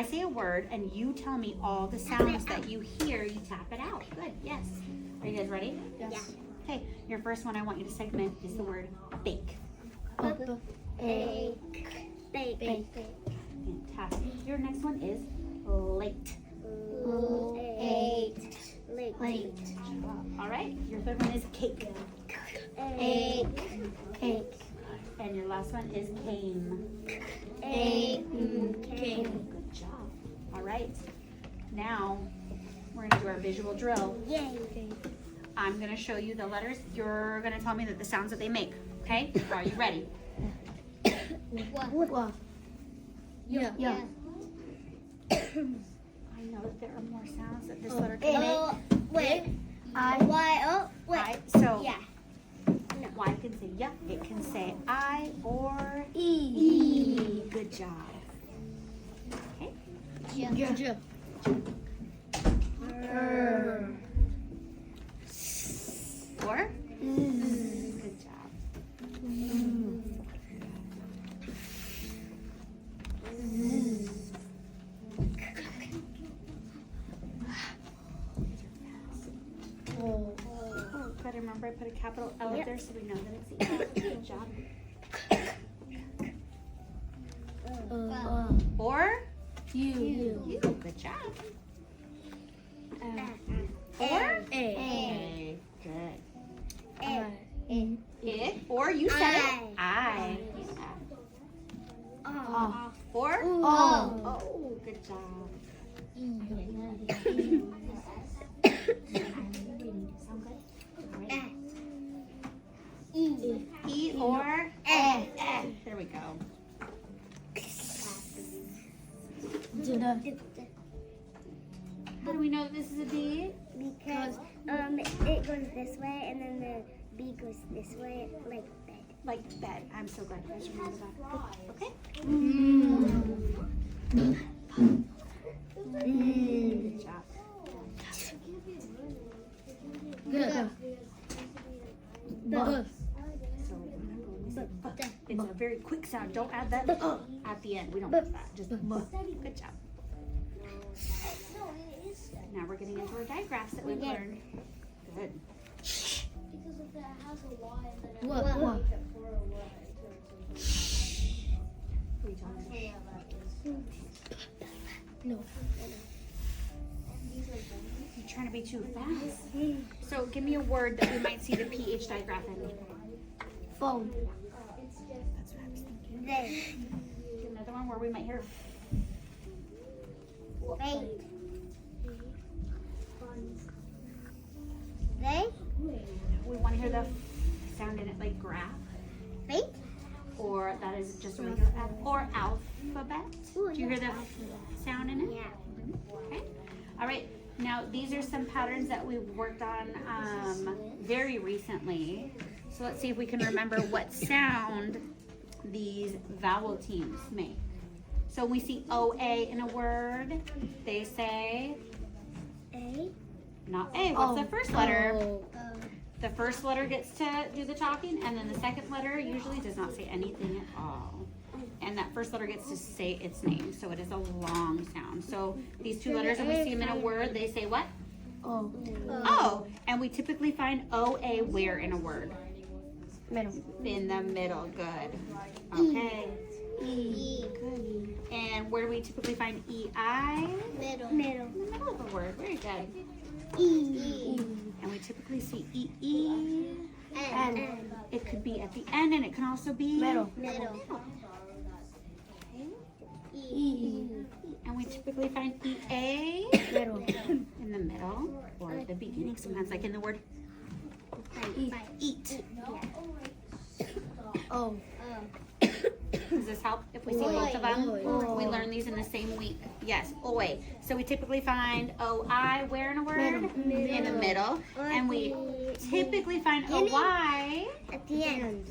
I say a word and you tell me all the sounds that you hear, you tap it out. Good, yes. Are you guys ready? Yes. Yeah. Okay, your first one I want you to segment is the word bake. Bake. Bake. Fantastic. Your next one is late. Late. All right, your third one is cake. Cake. And your last one is came. Cake. Good job. All right, now we're gonna do our visual drill. Yay. I'm gonna show you the letters. You're gonna tell me the sounds that they make, okay? Are you ready? What? Yeah. I know that there are more sounds that this letter can make. Wait. So Yeah. Y can say yup, it can say I or E. Good job. Okay. Yeah. Or good job. Oh. But remember I put a capital L up there so we know that it's E. Good job. Or You. good job. Or A. Good. It or you said it. I. Or oh, good job. Sound good? E or There we go. How do we know that this is a D? Because it goes this way and then the B goes this way like bed. Like bed. I'm so glad you guys remember that. Okay. Good job. Good. So remember when we say buh, it's a very quick sound. Don't add that at the end. We don't want that. Just buh. Good job. Now we're getting into our digraphs that we've learned. Good. Because if it has a Y and then it What? has it for a Y, it turns We don't into yeah, that is. No. And these are bunnies. You're trying to be too fast. So give me a word that we might see the PH digraph in. Phone. It's just That's what I was thinking. They. Another one where we might hear Wait. They. we want to hear the sound in it like graph, Wait. or that is just a regular F, or alphabet. Do you hear the sound in it? Yeah. Okay. All right. Now these are some patterns that we've worked on very recently. So let's see if we can remember what sound these vowel teams make. So when we see OA in a word, they say A. not A. What's the first letter? Oh. The first letter gets to do the talking, and then the second letter usually does not say anything at all. And that first letter gets to say its name, so it is a long sound. So these two letters, when we see them in a word, they say what? Oh. Oh, and we typically find OA where in a word? Middle. In the middle, good. Okay, E. good. And where do we typically find EI? Middle. In the middle of a word, very good. E. And we typically see EE. N. It could be at the end, and it can also be Middle. Middle. E. And we typically find EA Middle. in the middle or the beginning, sometimes like in the word eat. Oh. Does this help if we see both of them? Oi. We learn these in the same week. Yes, OI. So we typically find OI where in a word? Middle. In the middle. And we typically find OY At the end.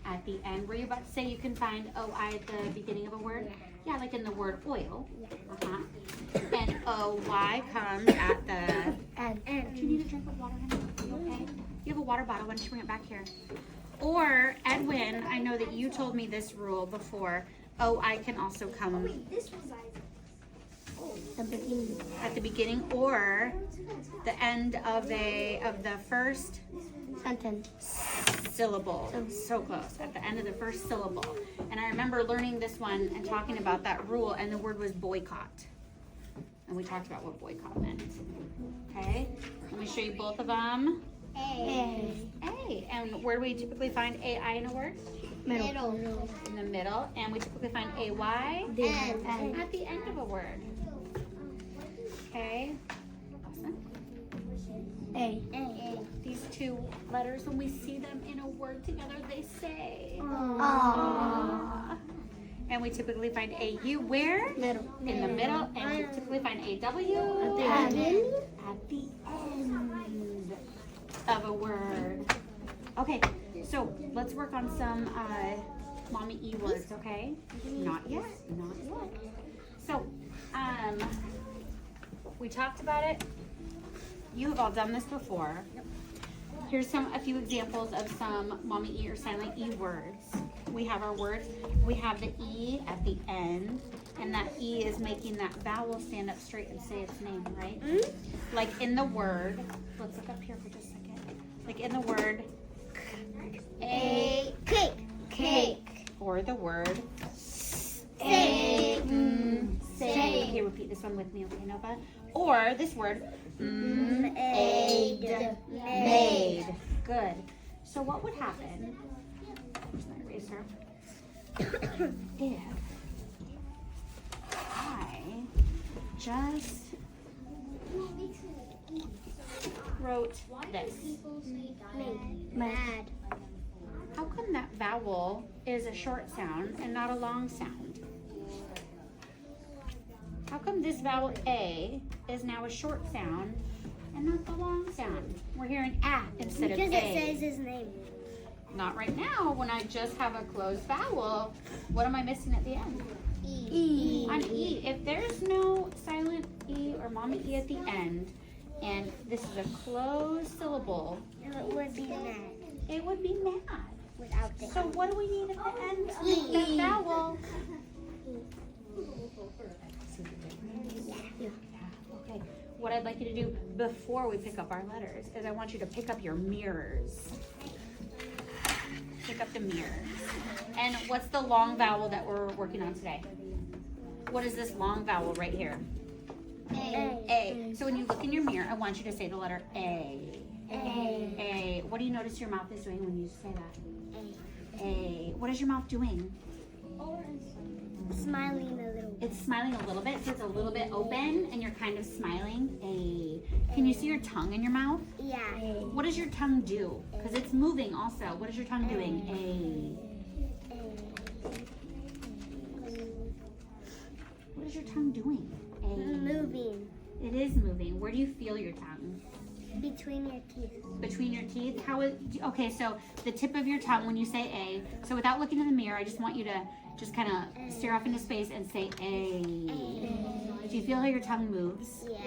at the end. Were you about to say you can find OI at the beginning of a word? Yeah, like in the word oil. Uh-huh. And OY comes at the... And. Do you need a drink of water, honey? Are you okay? You have a water bottle. Why don't you bring it back here? Or, Edwin, I know that you told me this rule before. OI can also come... This resides. The beginning. At the beginning or the end of the first Sentence. syllable. So close. At the end of the first syllable. And I remember learning this one and talking about that rule, and the word was boycott. And we talked about what boycott meant. Okay? Let me show you both of them. A. A. And where do we typically find AI in a word? Middle. In the middle. And we typically find AY End. at the end of a word. Okay? Awesome. A. These two letters, when we see them in a word together, they say. Aww. And we typically find AU where? Middle. In the middle. And we typically find AW At the end. at the end of a word. Okay, so let's work on some mommy E words, okay? Not yet, not yet. So, we talked about it. You have all done this before. Here's a few examples of some mommy E or silent E words. We have our words. We have the E at the end, and that E is making that vowel stand up straight and say its name, right? Like in the word, let's look up here for just a second. Like in the word, A. Cake. cake, or the word, Say. say. Okay, repeat this one with me, okay, Nova? Or this word, Made. made. Good. So what would happen? Where's my eraser? If I just wrote this. Mad. How come that vowel is a short sound and not a long sound? How come this vowel A is now a short sound and not the long sound? We're hearing A instead of Because A. it says his name. Not right now, when I just have a closed vowel. What am I missing at the end? E. On E. If there's no silent E or mommy E at the end, and this is a closed syllable, It would be mad it would be mad. without the So what do we need at the end to make that vowel? Yeah. Okay. What I'd like you to do before we pick up our letters is I want you to pick up your mirrors. Pick up the mirrors. And what's the long vowel that we're working on today? What is this long vowel right here? A. So when you look in your mirror, I want you to say the letter A. A. What do you notice your mouth is doing when you say that? A. What is your mouth doing? Smiling a little. It's smiling a little bit, so it's a little bit open and you're kind of smiling. A. Can you see your tongue in your mouth? Yeah. What does your tongue do? Because it's moving also. What is your tongue doing? A. What is your tongue doing? A. Moving It is moving. Where do you feel your tongue? between your teeth. Between your teeth? Okay, so the tip of your tongue when you say A. So without looking in the mirror, I just want you to just kind of stare off into space and say A. Do you feel how your tongue moves? Yeah.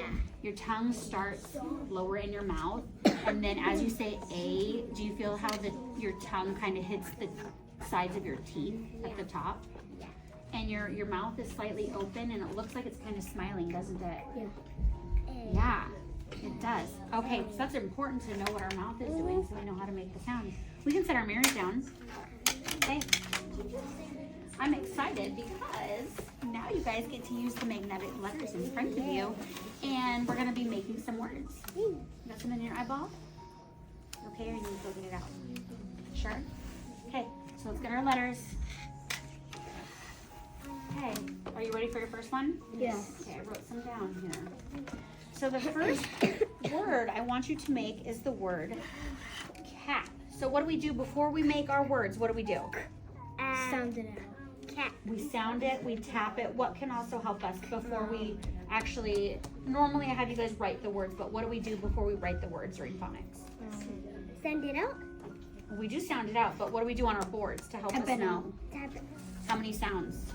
Your tongue starts lower in your mouth, and then as you say A, do you feel how your tongue kind of hits the sides of your teeth at the top? Yeah. And your mouth is slightly open, and it looks like it's kind of smiling, doesn't it? Yeah. Yeah, it does. Okay, so that's important to know what our mouth is doing so we know how to make the sound. We can set our mirrors down. Okay. I'm excited because now you guys get to use the magnetic letters in front of you, and we're going to be making some words. Got some in your eyeball? Okay, or you need to go get it out? Sure? Okay, so let's get our letters. Okay, are you ready for your first one? Yes. Okay, I wrote some down here. So the first word I want you to make is the word cat. So what do we do before we make our words? What do we do? Sound it out. Cat. We sound it, we tap it. What can also help us before we actually, normally I have you guys write the words, but what do we do before we write the words during phonics? Send it out. We do sound it out, but what do we do on our boards to help us know Tap it. how many sounds?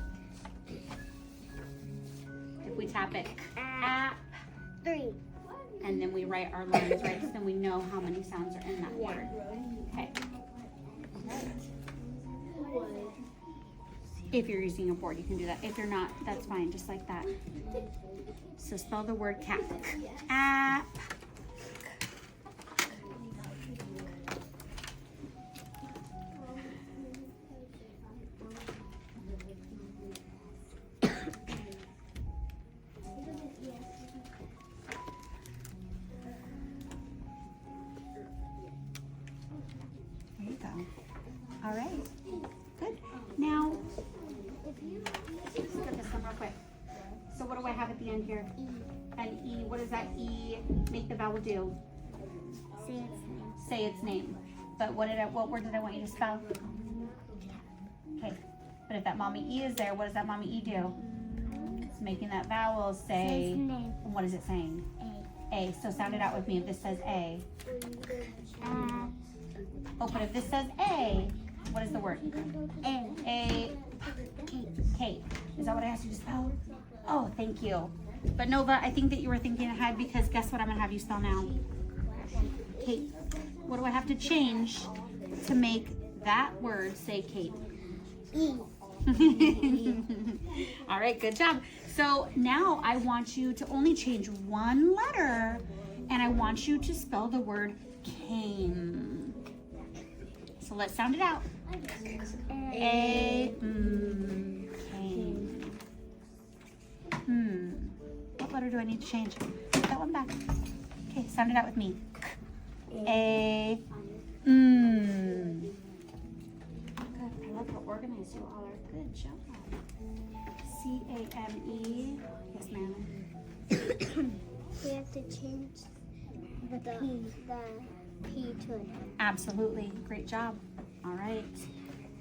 If we tap it, app, 3. and then we write our lines, right? So then we know how many sounds are in that word. Okay. If you're using a board, you can do that. If you're not, that's fine, just like that. So spell the word cap. App. There you go. All right. Good. Now, let's look at this one real quick. So what do I have at the end here? An E. What does that E make the vowel do? Say its name. Say its name. But what word did I want you to spell? Okay. But if that mommy E is there, what does that mommy E do? It's making that vowel Say say. its name. And what is it saying? A. A. So sound it out with me if this says A. Oh, but if this says A, what is the word? A. Kate. Is that what I asked you to spell? Oh, thank you. But Nova, I think that you were thinking ahead because guess what I'm going to have you spell now? Kate. What do I have to change to make that word say Kate? E. All right, good job. So now I want you to only change one letter and I want you to spell the word came. So let's sound it out. A. Came. What letter do I need to change? Put that one back. Okay, sound it out with me. A. Good. I love how organized you all are. Good job. C-A-M-E. Yes, ma'am. We have to change the P to an M. Absolutely. Great job. All right.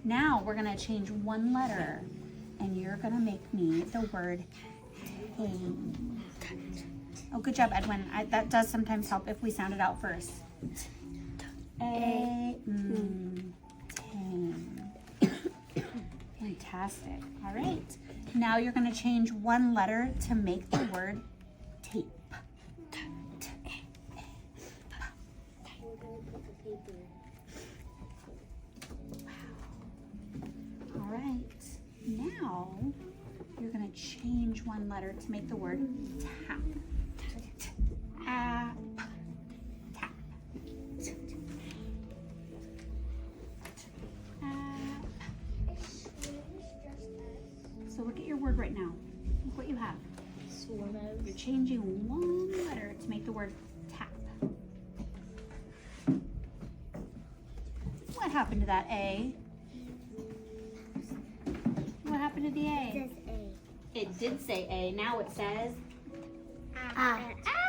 Now we're going to change one letter and you're going to make me the word tame. Oh, good job, Edwin. That does sometimes help if we sound it out first. A. Tame. Fantastic. All right. Now you're going to change one letter to make the word tape. All right. Now you're going to change one letter to make the word tap. Tap. Tap. So look at your word right now. Look what you have. You're changing one letter to make the word tap. What happened to that A? What happened to the It A? says A. It did say A. Now it says Ah.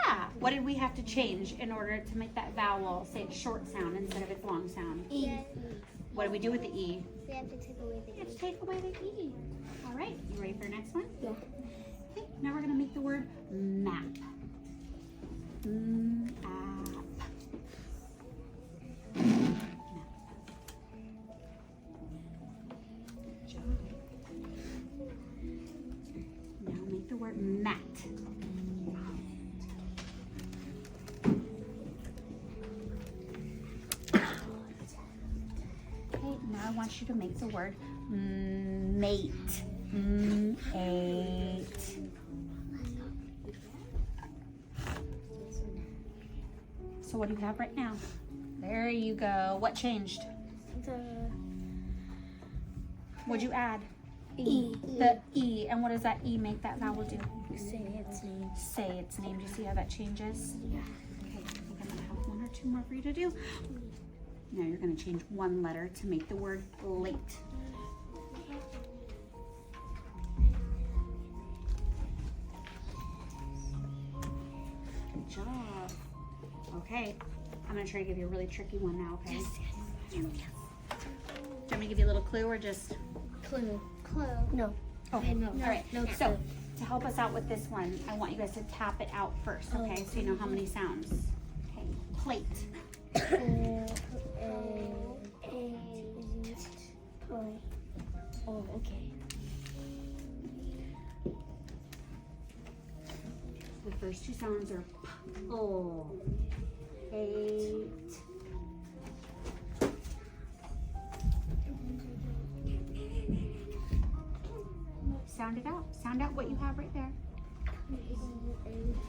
ah. What did we have to change in order to make that vowel say its short sound instead of its long sound? E. What did we do with the E? We have to take away the We have E. to take away the E. All right. You ready for the next one? Yeah. Okay. Now we're going to make the word map. Map. Good job. Now make the word mat. Okay, now I want you to make the word mate. Mate. So what do you have right now? There you go. What changed? What'd you add? E. The E. And what does that E make that vowel do? Say its name. Say its name. Do you see how that changes? Yeah. Okay, I think I'm gonna have one or two more for you to do. Now you're gonna change one letter to make the word late. Good job. Okay, I'm gonna try to give you a really tricky one now, okay? Do you want me to give you a little clue or just? Clue. No. Okay, No. all right. No So clue. to help us out with this one, I want you guys to tap it out first, okay? So you know how many sounds. Okay, plate. Oh, okay. The first two sounds are oh, eight. Sound it out. Sound out what you have right there.